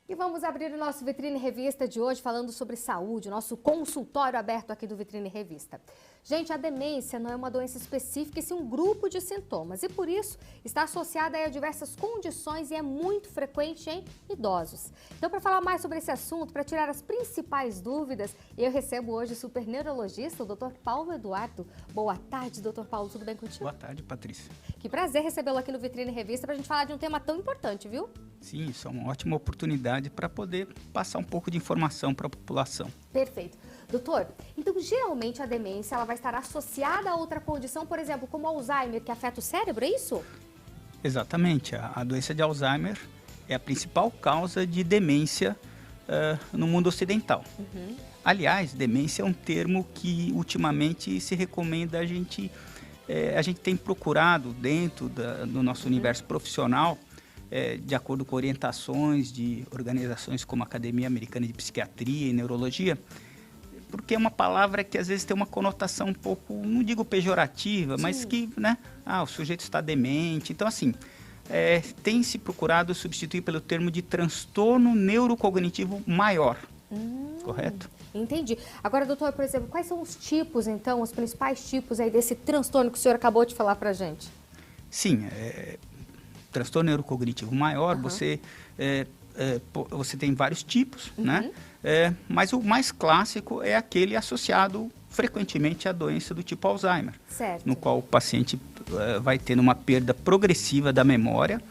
E vamos abrir o nosso Vitrine Revista de hoje falando sobre saúde, o nosso consultório aberto aqui do Vitrine Revista. Gente, a demência não é uma doença específica, e sim um grupo de sintomas e por isso está associada a diversas condições e é muito frequente em idosos. Então, para falar mais sobre esse assunto, para tirar as principais dúvidas, eu recebo hoje o super neurologista, o Dr. Paulo Eduardo. Boa tarde, Dr. Paulo, tudo bem contigo? Boa tarde, Patrícia. Que prazer recebê-lo aqui no Vitrine Revista para a gente falar de um tema tão importante, viu? Sim, isso é uma ótima oportunidade para poder passar um pouco de informação para a população. Perfeito. Doutor, então geralmente a demência ela vai estar associada a outra condição, por exemplo, como Alzheimer, que afeta o cérebro, é isso? Exatamente. A doença de Alzheimer é a principal causa de demência no mundo ocidental. Aliás, demência é um termo que ultimamente se recomenda a gente tem procurado dentro do nosso universo profissional, de acordo com orientações de organizações como a Academia Americana de Psiquiatria e Neurologia, porque é uma palavra que às vezes tem uma conotação um pouco, não digo pejorativa, mas que, né, o sujeito está demente. Então, assim, tem se procurado substituir pelo termo de transtorno neurocognitivo maior, correto? Entendi. Agora, doutor, por exemplo, quais são os tipos, então, os principais tipos aí desse transtorno que o senhor acabou de falar pra gente? Sim, transtorno neurocognitivo maior, você tem vários tipos, né? Mas o mais clássico é aquele associado frequentemente à doença do tipo Alzheimer, Certo. no qual o paciente vai tendo uma perda progressiva da memória,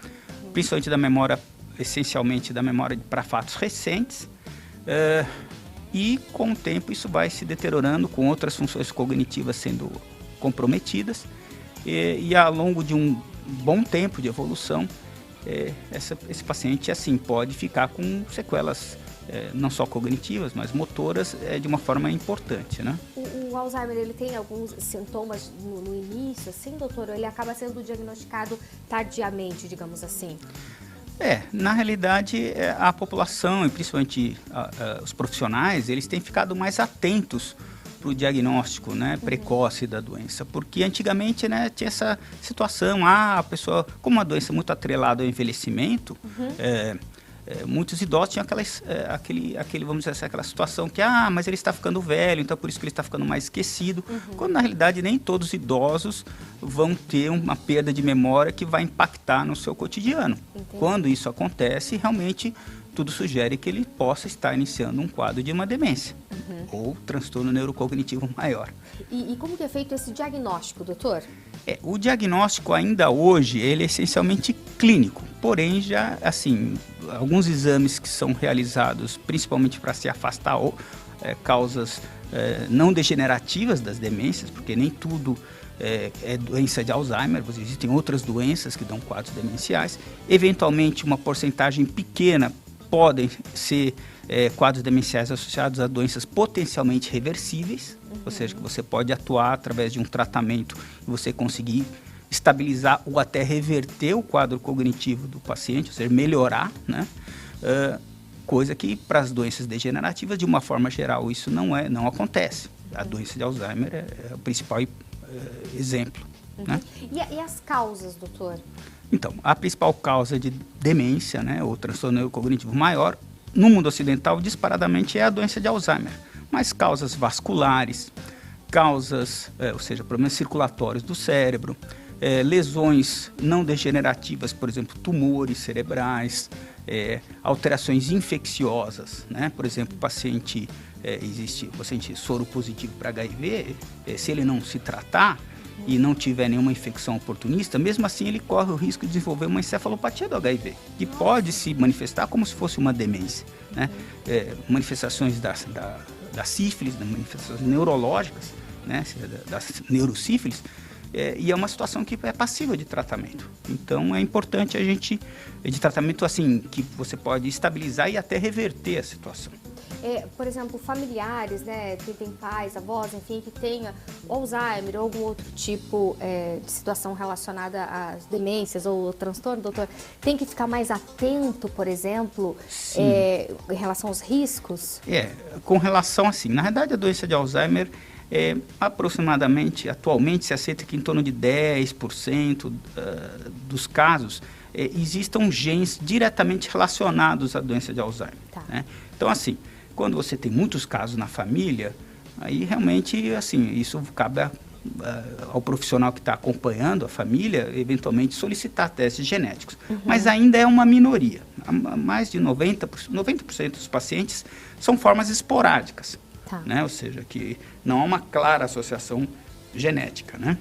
principalmente da memória, essencialmente da memória para fatos recentes, e com o tempo isso vai se deteriorando, com outras funções cognitivas sendo comprometidas, e ao longo de um bom tempo de evolução, esse paciente assim pode ficar com sequelas não só cognitivas, mas motoras de uma forma importante, né? O Alzheimer, ele tem alguns sintomas no início, assim, doutor? Ou ele acaba sendo diagnosticado tardiamente, digamos assim? Na realidade, a população, e principalmente os profissionais, eles têm ficado mais atentos para o diagnóstico, né, precoce da doença, porque antigamente, né, tinha essa situação, a pessoa, como uma doença muito atrelada ao envelhecimento, muitos idosos tinham vamos dizer assim, aquela situação que, mas ele está ficando velho, então por isso que ele está ficando mais esquecido, quando na realidade nem todos os idosos vão ter uma perda de memória que vai impactar no seu cotidiano. Entendi. Quando isso acontece, realmente tudo sugere que ele possa estar iniciando um quadro de uma demência ou transtorno neurocognitivo maior. E como que é feito esse diagnóstico, doutor? O diagnóstico ainda hoje, ele é essencialmente clínico, porém já, assim, alguns exames que são realizados principalmente para se afastar causas não degenerativas das demências, porque nem tudo é doença de Alzheimer, existem outras doenças que dão quadros demenciais, eventualmente uma porcentagem pequena podem ser quadros demenciais associados a doenças potencialmente reversíveis, ou seja, que você pode atuar através de um tratamento e você conseguir estabilizar ou até reverter o quadro cognitivo do paciente, ou seja, melhorar, né? Coisa que para as doenças degenerativas, de uma forma geral, isso não acontece. A doença de Alzheimer é o principal exemplo. Né? E as causas, doutor? Então, a principal causa de demência, né, ou transtorno neurocognitivo maior, no mundo ocidental, disparadamente, é a doença de Alzheimer. Mas causas vasculares, causas, ou seja, problemas circulatórios do cérebro, lesões não degenerativas, por exemplo, tumores cerebrais, alterações infecciosas, né? Por exemplo, paciente soro positivo para HIV, se ele não se tratar e não tiver nenhuma infecção oportunista, mesmo assim ele corre o risco de desenvolver uma encefalopatia do HIV, que pode se manifestar como se fosse uma demência, né? Manifestações da sífilis, manifestações neurológicas, né? Das neurosífilis, e é uma situação que é passível de tratamento. Então é importante de tratamento assim, que você pode estabilizar e até reverter a situação. Por exemplo, familiares, né, que tem pais, avós, enfim, que tenha Alzheimer ou algum outro tipo de situação relacionada às demências ou transtorno, doutor, tem que ficar mais atento, por exemplo, em relação aos riscos? Com relação assim, na verdade a doença de Alzheimer, atualmente se aceita que em torno de 10% dos casos existam genes diretamente relacionados à doença de Alzheimer. Tá. Né? Então, assim, quando você tem muitos casos na família, aí realmente, assim, isso cabe ao profissional que está acompanhando a família, eventualmente solicitar testes genéticos. Mas ainda é uma minoria. Mais de 90% dos pacientes são formas esporádicas. Tá. Né? Ou seja, que não há uma clara associação genética, né?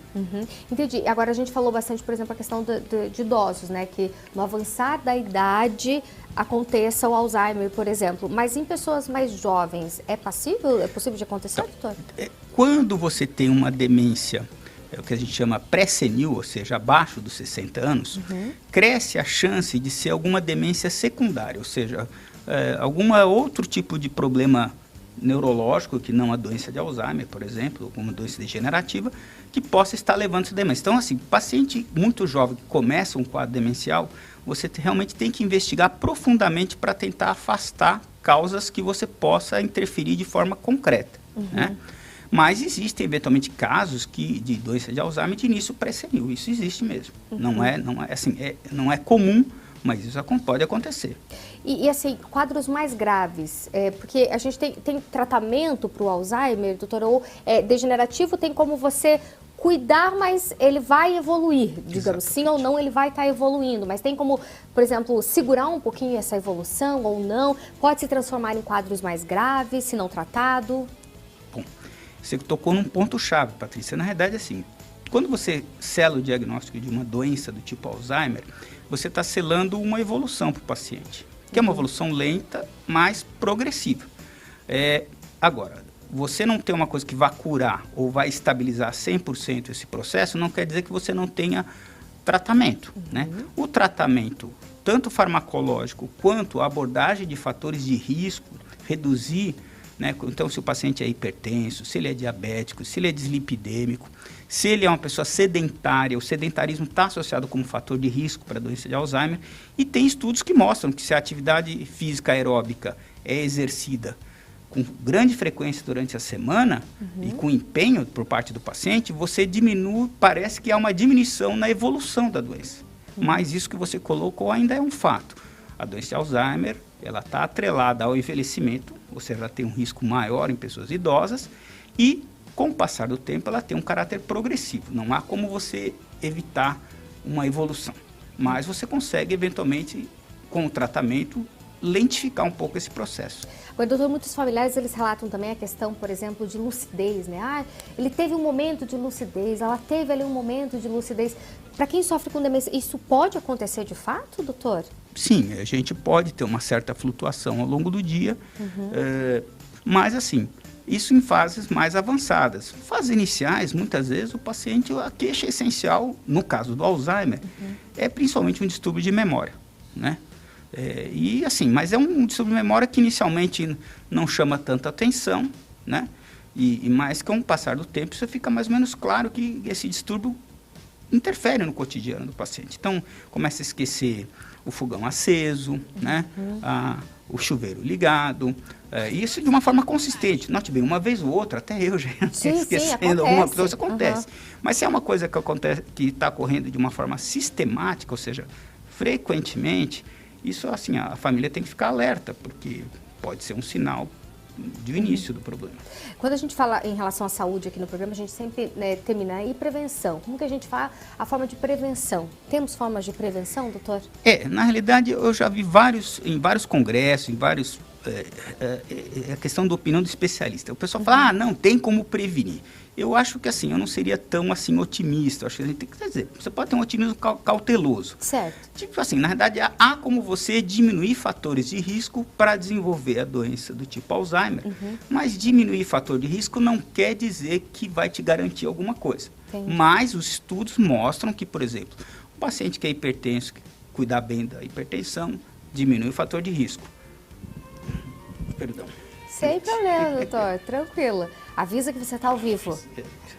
Entendi. Agora a gente falou bastante, por exemplo, a questão de idosos, né? Que no avançar da idade aconteça o Alzheimer, por exemplo. Mas em pessoas mais jovens, é possível de acontecer, doutor? Quando você tem uma demência, o que a gente chama pré-senil, ou seja, abaixo dos 60 anos, cresce a chance de ser alguma demência secundária, ou seja, algum outro tipo de problema neurológico, que não a doença de Alzheimer, por exemplo, alguma doença degenerativa, que possa estar levando essa demência. Então, assim, paciente muito jovem que começa um quadro demencial, você realmente tem que investigar profundamente para tentar afastar causas que você possa interferir de forma concreta, né? Mas existem, eventualmente, casos de doença de Alzheimer de início pré-senil. Isso existe mesmo. Não é comum, mas isso pode acontecer. E assim, quadros mais graves, porque a gente tem tratamento para o Alzheimer, doutor, ou degenerativo tem como você cuidar, mas ele vai evoluir, digamos, sim ou não, ele vai estar evoluindo, mas tem como, por exemplo, segurar um pouquinho essa evolução ou não, pode se transformar em quadros mais graves, se não tratado? Bom, você tocou num ponto-chave, Patrícia. Na verdade, assim, quando você sela o diagnóstico de uma doença do tipo Alzheimer, você está selando uma evolução para o paciente, que é uma evolução lenta, mas progressiva. Agora, você não tem uma coisa que vai curar ou vai estabilizar 100% esse processo, não quer dizer que você não tenha tratamento, né? O tratamento, tanto farmacológico quanto a abordagem de fatores de risco, reduzir, né? Então, se o paciente é hipertenso, se ele é diabético, se ele é dislipidêmico, se ele é uma pessoa sedentária, o sedentarismo está associado como fator de risco para a doença de Alzheimer, e tem estudos que mostram que se a atividade física aeróbica é exercida com grande frequência durante a semana e com empenho por parte do paciente, você diminui, parece que há uma diminuição na evolução da doença. Mas isso que você colocou ainda é um fato. A doença de Alzheimer, ela está atrelada ao envelhecimento, ou seja, ela tem um risco maior em pessoas idosas e, com o passar do tempo, ela tem um caráter progressivo. Não há como você evitar uma evolução, mas você consegue, eventualmente, com o tratamento, lentificar um pouco esse processo. Agora, doutor, muitos familiares, eles relatam também a questão, por exemplo, de lucidez, né? Ah, ele teve um momento de lucidez, ela teve ali um momento de lucidez. Para quem sofre com demência, isso pode acontecer de fato, doutor? Sim, a gente pode ter uma certa flutuação ao longo do dia, mas assim, isso em fases mais avançadas. Fases iniciais, muitas vezes, o paciente, a queixa essencial, no caso do Alzheimer, é principalmente um distúrbio de memória, né? E assim, mas é um distúrbio de memória que inicialmente não chama tanta atenção, né? Mas com o passar do tempo, isso fica mais ou menos claro que esse distúrbio interfere no cotidiano do paciente. Então, começa a esquecer o fogão aceso, né? O chuveiro ligado, isso de uma forma consistente. Note bem, uma vez ou outra, até eu já esquecendo alguma coisa, isso acontece. Mas se é uma coisa que acontece, que está ocorrendo de uma forma sistemática, ou seja, frequentemente, isso, assim, a família tem que ficar alerta, porque pode ser um sinal de início do problema. Quando a gente fala em relação à saúde aqui no programa, a gente sempre termina aí prevenção. Como que a gente fala a forma de prevenção? Temos formas de prevenção, doutor? Na realidade, eu já vi em vários congressos, em vários... a questão da opinião do especialista. O pessoal fala, não, tem como prevenir. Eu acho que, assim, eu não seria tão, assim, otimista. Eu acho que a gente tem que dizer, você pode ter um otimismo cauteloso. Certo. Tipo assim, na verdade, há como você diminuir fatores de risco para desenvolver a doença do tipo Alzheimer. Mas diminuir fator de risco não quer dizer que vai te garantir alguma coisa. Entendi. Mas os estudos mostram que, por exemplo, o paciente que é hipertenso, que cuidar bem da hipertensão, diminui o fator de risco. Perdão. Sem problema, doutor. Tranquilo. Avisa que você está ao vivo.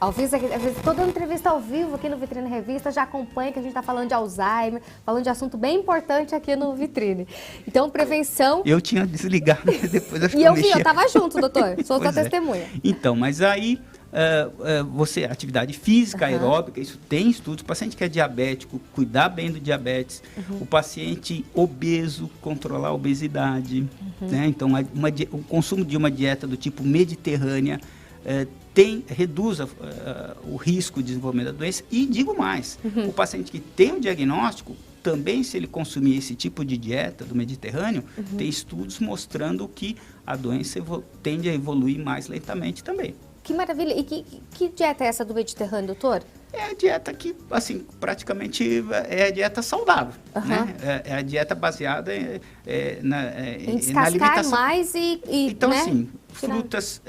Avisa que estou dando entrevista ao vivo aqui no Vitrine Revista. Já acompanha que a gente está falando de Alzheimer, falando de assunto bem importante aqui no Vitrine. Então, prevenção... Eu tinha desligado, depois eu E eu vi, eu estava junto, doutor. Sou sua testemunha. Então, mas aí, atividade física, aeróbica, isso tem estudos. O paciente que é diabético, cuidar bem do diabetes. O paciente obeso, controlar a obesidade. Né? Então, o consumo de uma dieta do tipo mediterrânea reduz o risco de desenvolvimento da doença. E digo mais, o paciente que tem um diagnóstico, também se ele consumir esse tipo de dieta do Mediterrâneo, tem estudos mostrando que a doença tende a evoluir mais lentamente também. Que maravilha! E que dieta é essa do Mediterrâneo, doutor? É a dieta que, assim, praticamente é a dieta saudável, né? É a dieta baseada em descascar na alimentação. Mais então, né? assim, frutas,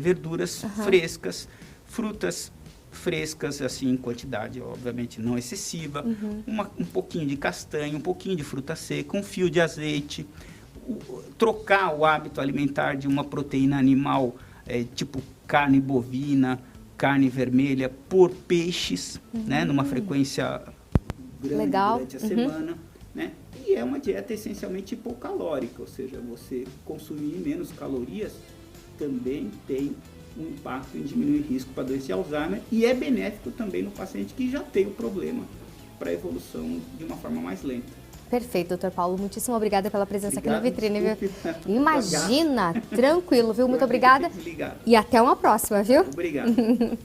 verduras frescas, frutas frescas, assim, em quantidade, obviamente, não excessiva, um pouquinho de castanha, um pouquinho de fruta seca, um fio de azeite, trocar o hábito alimentar de uma proteína animal, tipo carne bovina, carne vermelha, por peixes, né, numa frequência grande durante a semana, né? E é uma dieta essencialmente hipocalórica, ou seja, você consumir menos calorias também tem um impacto em diminuir o risco para doença de Alzheimer e é benéfico também no paciente que já tem o problema para a evolução de uma forma mais lenta. Perfeito, doutor Paulo. Muitíssimo obrigada pela presença aqui na vitrine. Desculpe, Imagina, tranquilo, viu? Muito obrigada. E até uma próxima, viu? Obrigado.